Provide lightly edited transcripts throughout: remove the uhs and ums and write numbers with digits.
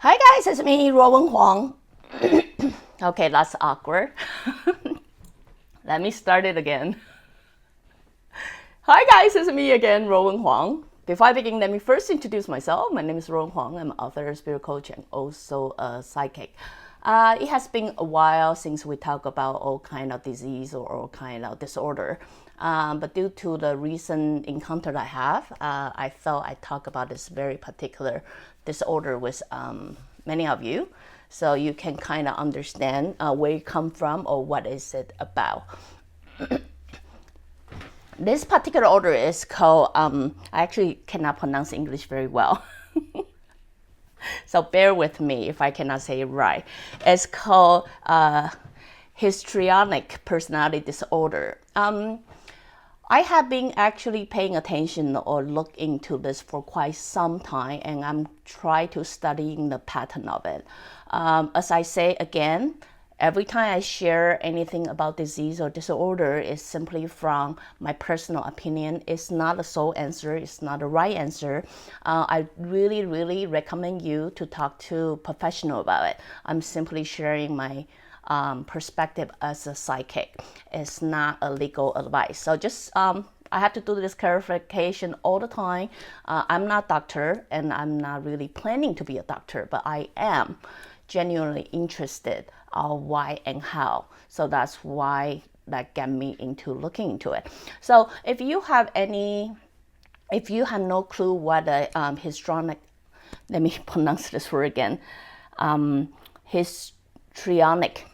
Hi guys, it's me, Ruowen Huang. Okay, that's awkward. Let me start it again. Hi guys, it's me again, Ruowen Huang. Before I begin, let me first introduce myself. My name is Ruowen Huang. I'm an author, spirit coach, and also a psychic. It has been a while since we talk about all kind of disease or all kind of disorder. But due to the recent encounter I have, I thought I'd talk about this very particular disorder with many of you, so you can kind of understand where you come from or what is it about. This particular order is called, I actually cannot pronounce English very well. So bear with me if I cannot say it right. It's called Histrionic personality disorder. I have been actually paying attention or look into this for quite some time, and I'm trying to studying the pattern of it. As I say again, every time I share anything about disease or disorder, it's simply from my personal opinion. It's not a sole answer. It's not a right answer. I really recommend you to talk to a professional about it. I'm simply sharing my perspective as a psychic. It's not a legal advice. So just I have to do this clarification all the time. I'm not a doctor, and I'm not really planning to be a doctor, but I am genuinely interested on why and how. So that's why that got me into looking into it. So if you have no clue what a histrionic, let me pronounce this word again, histrionic.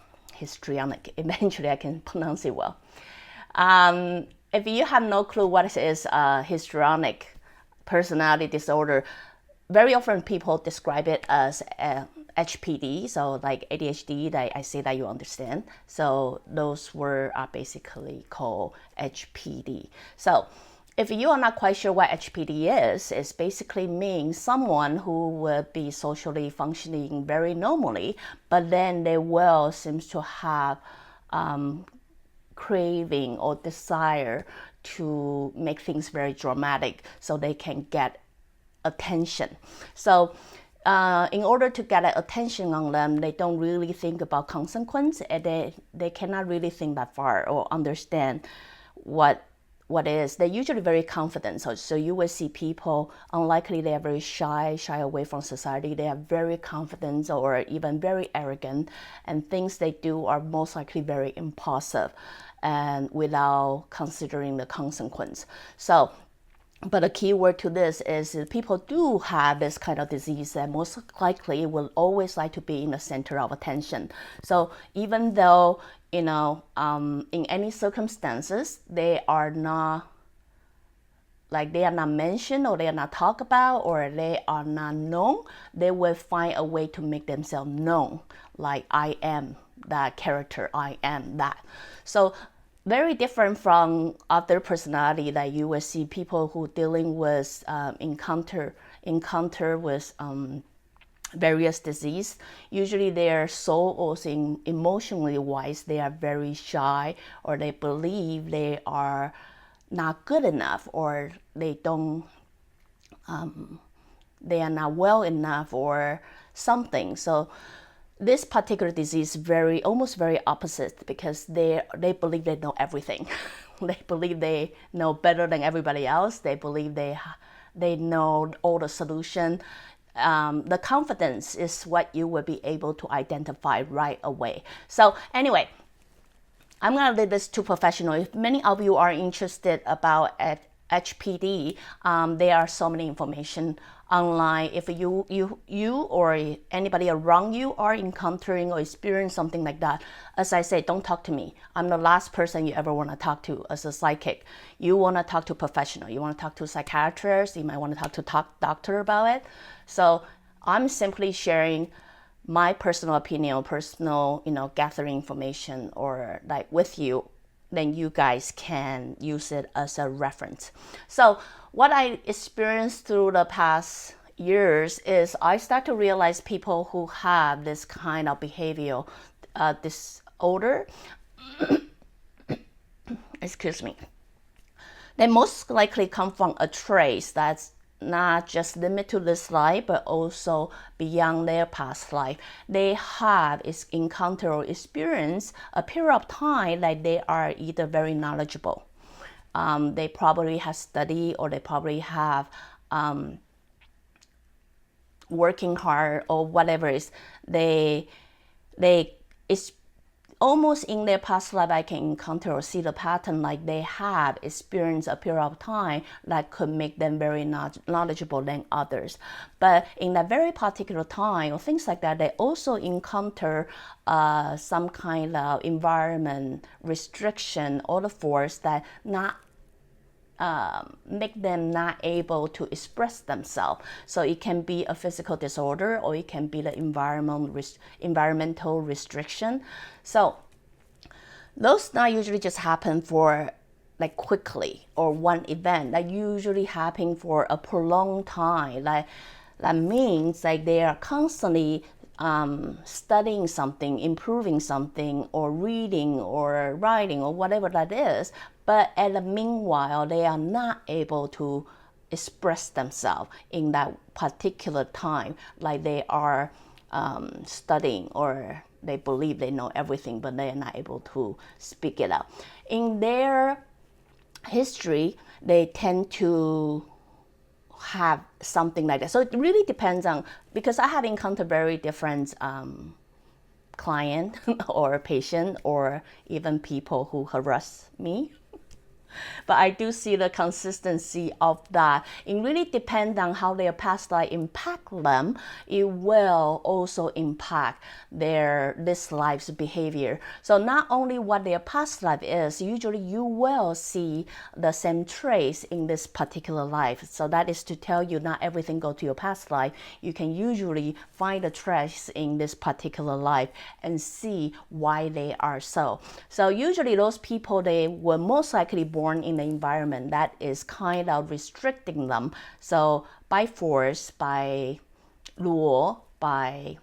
Eventually, I can pronounce it well. If you have no clue what it is, histrionic personality disorder, very often people describe it as HPD, so like ADHD. That I say that you understand. So those words are basically called HPD. So if you are not quite sure what HPD is, it basically means someone who will be socially functioning very normally, but then they will seems to have craving or desire to make things very dramatic so they can get attention. So in order to get attention on them, they don't really think about consequence, and they cannot really think that far or understand what is. They're usually very confident. So you will see people, unlikely they are very shy away from society. They are very confident or even very arrogant, and things they do are most likely very impulsive and without considering the consequence. So but a key word to this is people do have this kind of disease, and most likely will always like to be in the center of attention. So even though, in any circumstances, they are not mentioned, or they are not talked about, or they are not known, they will find a way to make themselves known. Like, I am that character, I am that. So very different from other personality that you will see people who dealing with encounter with various disease. Usually their soul or emotionally wise, they are very shy, or they believe they are not good enough, or they are not well enough or something. So this particular disease is almost very opposite, because they believe they know everything. They believe they know better than everybody else. They believe they know all the solution. The confidence is what you will be able to identify right away. So anyway, I'm going to leave this to professional. If many of you are interested about HPD, there are so many information online. If you or anybody around you are encountering or experiencing something like that, as I say, don't talk to me. I'm the last person you ever want to talk to as a psychic. You want to talk to a professional. You want to talk to a psychiatrist. You might want to talk to a doctor about it. So I'm simply sharing my personal opinion, personal, gathering information, or like with you, then you guys can use it as a reference. So what I experienced through the past years is I start to realize people who have this kind of behavioral disorder, excuse me, they most likely come from a trace that's not just limit to this life, but also beyond their past life. They have encounter or experience a period of time that they are either very knowledgeable. They probably have studied, or they probably have working hard, or whatever it is. It's almost in their past life, I can encounter or see the pattern, like they have experienced a period of time that could make them very knowledgeable than others. But in that very particular time or things like that, they also encounter some kind of environment restriction or the force that not make them not able to express themselves. So it can be a physical disorder, or it can be the environmental restriction. So those not usually just happen for like quickly or one event. That usually happen for a prolonged time. Like that means like they are constantly studying something, improving something, or reading or writing or whatever that is. But at the meanwhile, they are not able to express themselves in that particular time, like they are studying, or they believe they know everything, but they are not able to speak it out. In their history, they tend to have something like that. So it really depends on, because I have encountered very different client or patient, or even people who harass me. But I do see the consistency of that. It really depends on how their past life impact them. It will also impact this life's behavior. So not only what their past life is, usually you will see the same trace in this particular life. So that is to tell you not everything go to your past life. You can usually find the trace in this particular life and see why they are so. So usually those people, they were most likely born in the environment that is kind of restricting them. So by force, by law, by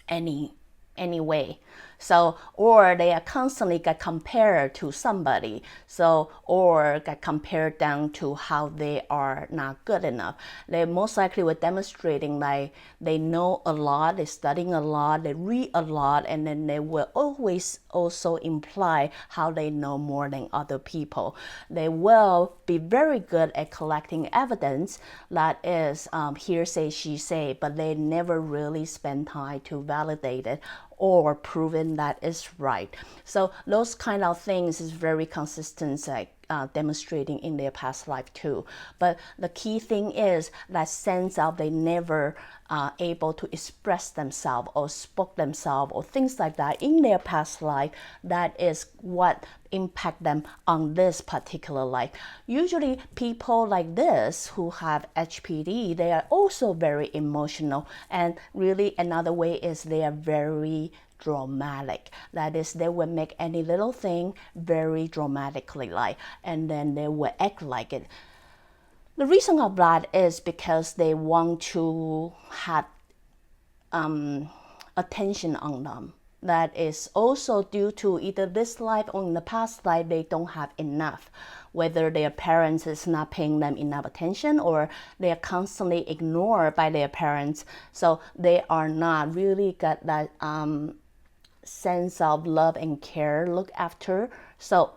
any way. So, or they are constantly get compared to somebody. So, or get compared down to how they are not good enough. They most likely were demonstrating like they know a lot, they're studying a lot, they read a lot, and then they will always also imply how they know more than other people. They will be very good at collecting evidence that is hearsay, she say, but they never really spend time to validate it or proven that is right. So those kind of things is very consistent, like demonstrating in their past life too. But the key thing is that sense of they never able to express themselves or spoke themselves or things like that in their past life. That is what impact them on this particular life. Usually people like this who have HPD, they are also very emotional, and really another way is they are very dramatic. That is, they will make any little thing very dramatically like, and then they will act like it. The reason of that is because they want to have attention on them. That is also due to either this life or in the past life they don't have enough. Whether their parents is not paying them enough attention, or they are constantly ignored by their parents. So they are not really got that sense of love and care, look after. So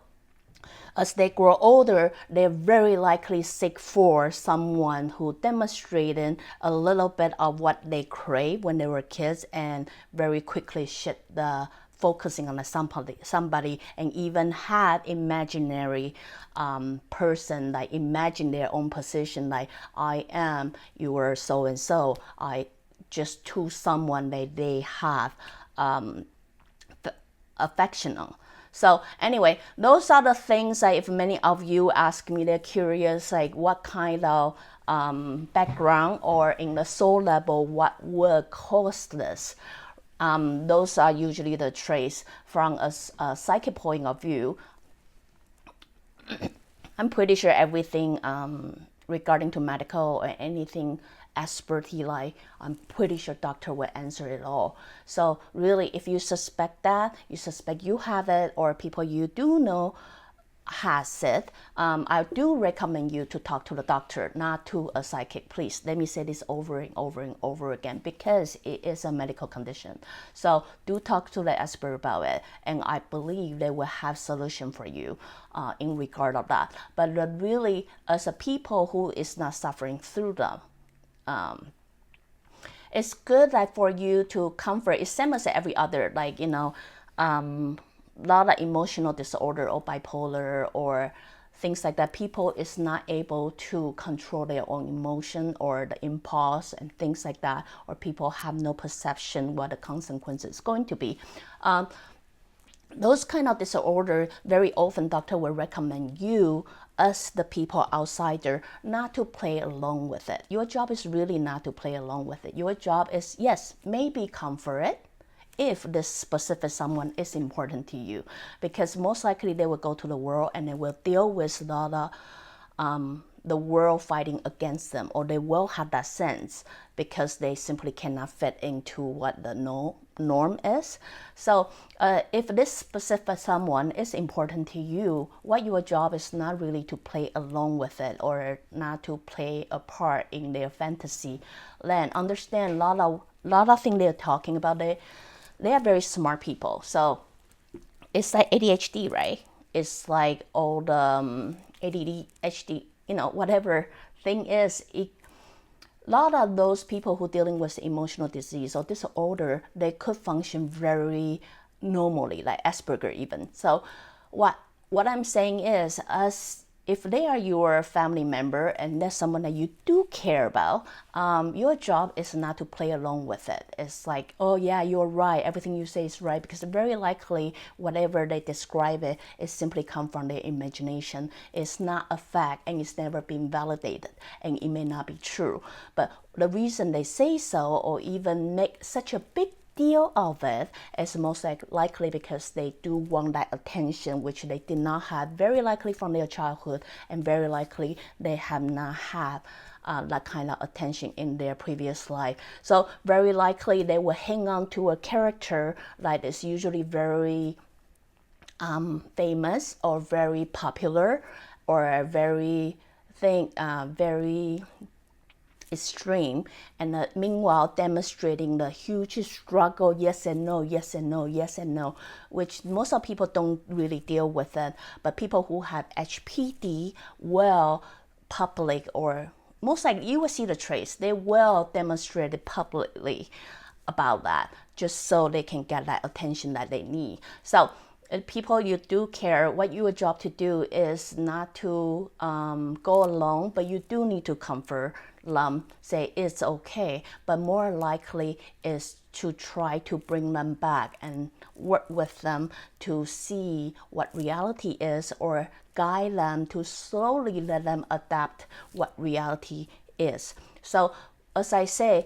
as they grow older, they're very likely seek for someone who demonstrated a little bit of what they crave when they were kids, and very quickly shift the focusing on somebody, and even have imaginary person, like imagine their own position, like I am your so and so. I just to someone that they have affection on. So anyway, those are the things that if many of you ask me, they're curious, like what kind of background or in the soul level, what would cause this? Those are usually the traits from a psychic point of view. I'm pretty sure everything regarding to medical or anything expertise, like I'm pretty sure doctor will answer it all. So really, if you suspect that, you suspect you have it, or people you do know has it, I do recommend you to talk to the doctor, not to a psychic. Please, let me say this over and over and over again, because it is a medical condition. So do talk to the expert about it, and I believe they will have solution for you in regard of that. But really, as a people who is not suffering through them, it's good like for you to comfort. It's same as every other, like, lot of emotional disorder or bipolar or things like that. People is not able to control their own emotion or the impulse and things like that, or people have no perception what the consequence is going to be. Those kind of disorder, very often doctor will recommend you, as the people outsider, not to play along with it. Your job is really not to play along with it. Your job is, yes, maybe comfort it, if this specific someone is important to you, because most likely they will go to the world and they will deal with a lot of the world fighting against them, or they will have that sense because they simply cannot fit into what the norm is. So if this specific someone is important to you, what your job is not really to play along with it or not to play a part in their fantasy land. Understand a lot of things they're talking about. They are very smart people. So it's like ADHD, right? It's like all the ADHD, whatever thing is. A lot of those people who dealing with emotional disease or disorder, they could function very normally, like Asperger even. So what I'm saying is, if they are your family member and that's someone that you do care about, your job is not to play along with it. It's like, oh yeah, you're right, everything you say is right, because very likely whatever they describe it is simply come from their imagination. It's not a fact, and it's never been validated, and it may not be true. But the reason they say so, or even make such a big deal of it, is most likely because they do want that attention, which they did not have, very likely from their childhood, and very likely they have not had that kind of attention in their previous life. So very likely they will hang on to a character that is usually very famous or very popular, or very extreme, and meanwhile demonstrating the huge struggle, yes and no, yes and no, yes and no, which most of people don't really deal with it. But people who have HPD will public, or most likely you will see the trace, they will demonstrate it publicly about that, just so they can get that attention that they need. So people you do care, what your job to do is not to go along, but you do need to comfort them, say it's okay, but more likely is to try to bring them back and work with them to see what reality is, or guide them to slowly let them adapt what reality is. So as I say,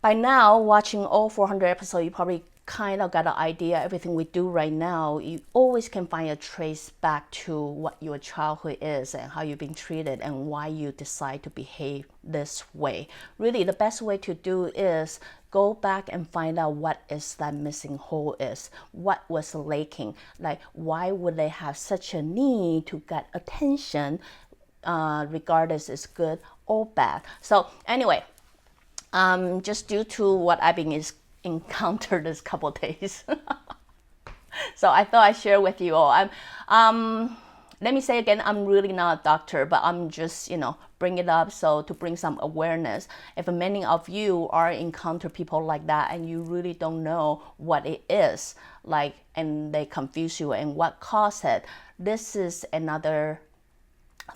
by now watching all 400 episodes, you probably kind of got an idea. Everything we do right now, you always can find a trace back to what your childhood is and how you've been treated and why you decide to behave this way. Really, the best way to do is go back and find out what is that missing hole is, what was lacking, like why would they have such a need to get attention, regardless it's good or bad. So anyway, just due to what I've been encountered this couple days. So I thought I'd share with you all. Let me say again, I'm really not a doctor, but I'm just, bring it up so to bring some awareness. If many of you are encounter people like that and you really don't know what it is, like, and they confuse you and what caused it, this is another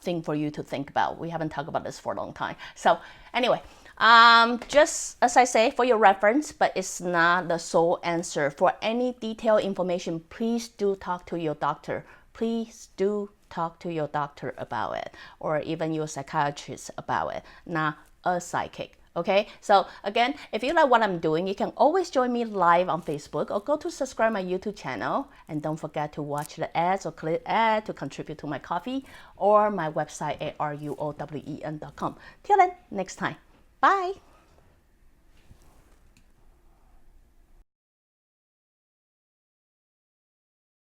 thing for you to think about. We haven't talked about this for a long time. So anyway, just as I say, for your reference, but it's not the sole answer. For any detailed information, please do talk to your doctor. Please do talk to your doctor about it, or even your psychiatrist about it, not a psychic. Okay, so again, if you like what I'm doing, you can always join me live on Facebook, or go to subscribe my YouTube channel, and don't forget to watch the ads or click ad to contribute to my coffee or my website at ruowen.com. Till then, next time. Bye.